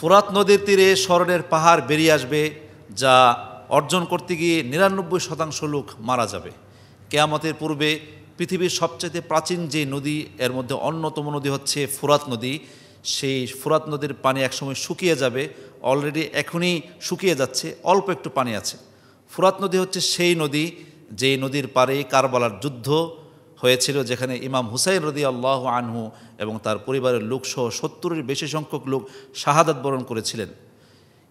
ফুরাত নদীর তীরে স্মরণের পাহাড় বেরিয়ে আসবে, যা অর্জন করতে গিয়ে 99% লোক মারা যাবে। কেয়ামতের পূর্বে পৃথিবীর সবচেয়ে প্রাচীন যে নদী, এর মধ্যে অন্যতম নদী হচ্ছে ফুরাত নদী। সেই ফুরাত নদীর পানি একসময় শুকিয়ে যাবে, অলরেডি এখনই শুকিয়ে যাচ্ছে, অল্প একটু পানি আছে। ফুরাত নদী হচ্ছে সেই নদী, যেই নদীর পাড়ে কারবালার যুদ্ধ হয়েছিল, যেখানে ইমাম হুসাইন রাদিয়াল্লাহু আনহু এবং তার পরিবারের লোকসহ 70-এর বেশি সংখ্যক লোক শাহাদাত বরণ করেছিলেন।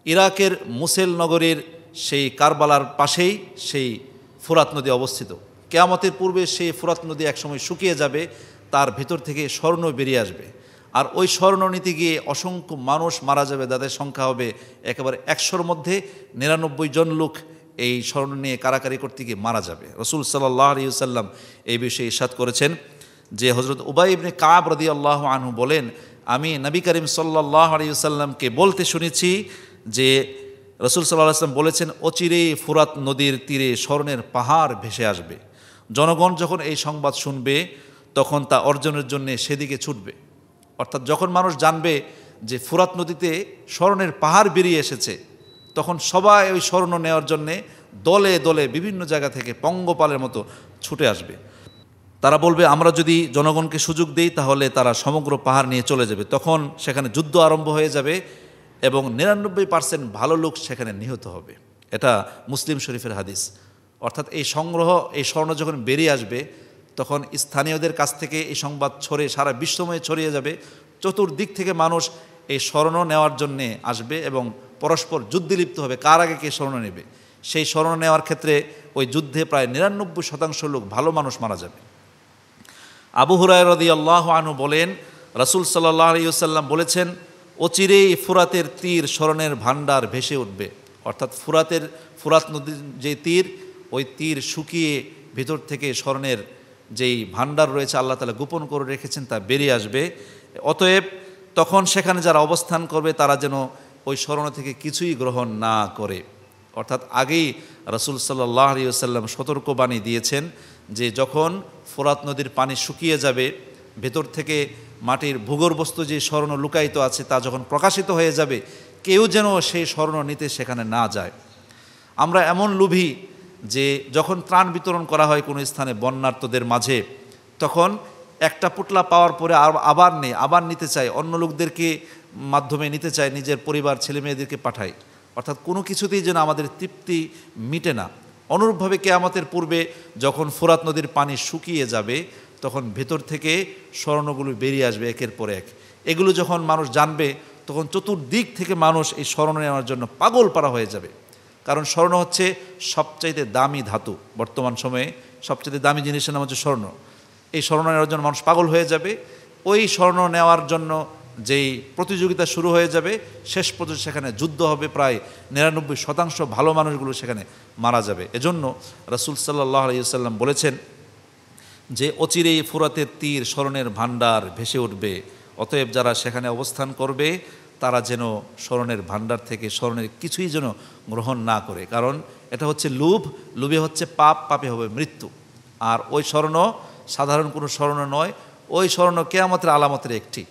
ইরাকের মুসেল নগরীর সেই কারবালার পাশেই সেই ফুরাত নদী অবস্থিত। কিয়ামতের পূর্বে সেই ফুরাত নদী একসময় শুকিয়ে যাবে, তার ভিতর থেকে স্বর্ণ বেরিয়ে আসবে, আর ওই স্বর্ণ নিতে গিয়ে অসংখ্য মানুষ মারা যাবে, যাদের সংখ্যা হবে একেবারে 100-র মধ্যে 99 জন লোক এই স্বর্ণ নিয়ে কারাকারি করতে গিয়ে মারা যাবে। রাসূল সাল্লাল্লাহু আলাইহি ওয়াসাল্লাম এই বিষয়ে ইরশাদ করেছেন যে হযরত উবাই ইবনে কাব রাদিয়াল্লাহু আনহু বলেন, আমি নবী করিম সাল্লাল্লাহু আলাইহি ওয়াসাল্লামকে বলতে শুনেছি যে রাসূল সাল্লাল্লাহু আলাইহি ওয়াসাল্লাম বলেছেন, অচিরেই ফুরাত নদীর তীরে স্বর্ণের পাহাড় ভেসে আসবে। জনগণ যখন এই সংবাদ শুনবে তখন তা অর্জনের জন্য সেদিকে ছুটবে। অর্থাৎ যখন মানুষ জানবে যে ফুরাত নদীতে স্বর্ণের পাহাড় বেরিয়ে এসেছে, তখন সবাই ওই স্বর্ণ নেওয়ার জন্যে দলে দলে বিভিন্ন জায়গা থেকে পঙ্গপালের মতো ছুটে আসবে। তারা বলবে, আমরা যদি জনগণকে সুযোগ দিই তাহলে তারা সমগ্র পাহাড় নিয়ে চলে যাবে। তখন সেখানে যুদ্ধ আরম্ভ হয়ে যাবে এবং 99% ভালো লোক সেখানে নিহত হবে। এটা মুসলিম শরীফের হাদিস। অর্থাৎ এই স্বর্ণ যখন বেরিয়ে আসবে, তখন স্থানীয়দের কাছ থেকে এই সংবাদ সারা বিশ্বময় ছড়িয়ে যাবে। চতুর্দিক থেকে মানুষ এই স্বর্ণ নেওয়ার জন্যে আসবে এবং পরস্পর যুদ্ধে লিপ্ত হবে, কার আগে কে স্বর্ণ নেবে। সেই স্বর্ণ নেওয়ার ক্ষেত্রে ওই যুদ্ধে প্রায় 99% লোক ভালো মানুষ মারা যাবে। আবু হুরায়রা রাদিয়াল্লাহু আনহু বলেন, রাসূল সাল্লাল্লাহু আলাইহি ওয়াসাল্লাম বলেছেন, অচিরেই ফুরাতের তীর স্বর্ণের ভাণ্ডার ভেসে উঠবে। অর্থাৎ ফুরাত নদীর যে তীর, ওই তীর শুকিয়ে ভিতর থেকে স্বর্ণের যেই ভাণ্ডার রয়েছে আল্লাহ তাআলা গোপন করে রেখেছেন তা বেরিয়ে আসবে। অতএব তখন সেখানে যারা অবস্থান করবে তারা যেন ওই স্বর্ণ থেকে কিছুই গ্রহণ না করে। অর্থাৎ আগেই রাসূল সাল্লাল্লাহু আলাইহি ওয়াসাল্লাম সতর্কবাণী দিয়েছেন যে যখন ফোরাত নদীর পানি শুকিয়ে যাবে, ভেতর থেকে মাটির ভূগর্ভস্থ যে স্বর্ণ লুকায়িত আছে তা যখন প্রকাশিত হয়ে যাবে, কেউ যেন সেই স্বর্ণ নিতে সেখানে না যায়। আমরা এমন লোভী যে যখন ত্রাণ বিতরণ করা হয় কোনো স্থানে বন্যার্তদের মাঝে, তখন একটা পোটলা পাওয়ার পরে আবার নিতে চাই, অন্য লোকদেরকে মাধ্যমে নিতে চাই, নিজের পরিবার ছেলে মেয়েদেরকে পাঠাই। অর্থাৎ কোনো কিছুতেই যেন আমাদের তৃপ্তি মিটে না। অনুরূপভাবে কিয়ামতের পূর্বে যখন ফোরাত নদীর পানি শুকিয়ে যাবে, তখন ভেতর থেকে স্বর্ণগুলো বেরিয়ে আসবে একের পর এক। এগুলো যখন মানুষ জানবে, তখন চতুর্দিক থেকে মানুষ এই স্বর্ণ নেওয়ার জন্য পাগল পারা হয়ে যাবে। কারণ স্বর্ণ হচ্ছে সবচাইতে দামি ধাতু। বর্তমান সময়ে সবচাইতে দামি জিনিসের নাম হচ্ছে স্বর্ণ। এই স্বর্ণ নেওয়ার জন্য মানুষ পাগল হয়ে যাবে। ওই স্বর্ণ নেওয়ার জন্য যেই প্রতিযোগিতা শুরু হয়ে যাবে, শেষ পর্যন্ত সেখানে যুদ্ধ হবে, প্রায় 99% ভালো মানুষগুলো সেখানে মারা যাবে। এজন্য রাসূল সাল্লাল্লাহু আলাইহি ওয়াসাল্লাম বলেছেন যে অচিরেই ফুরাতের তীর স্বর্ণের ভাণ্ডার ভেসে উঠবে। অতএব যারা সেখানে অবস্থান করবে তারা যেন স্বর্ণের ভাণ্ডার থেকে স্বর্ণের কিছুই যেন গ্রহণ না করে। কারণ এটা হচ্ছে লোভে হচ্ছে পাপ, পাপে হবে মৃত্যু। আর ওই স্বর্ণ সাধারণ কোনো স্বর্ণ নয়, ওই স্বর্ণ কিয়ামতের আলামতের একটি।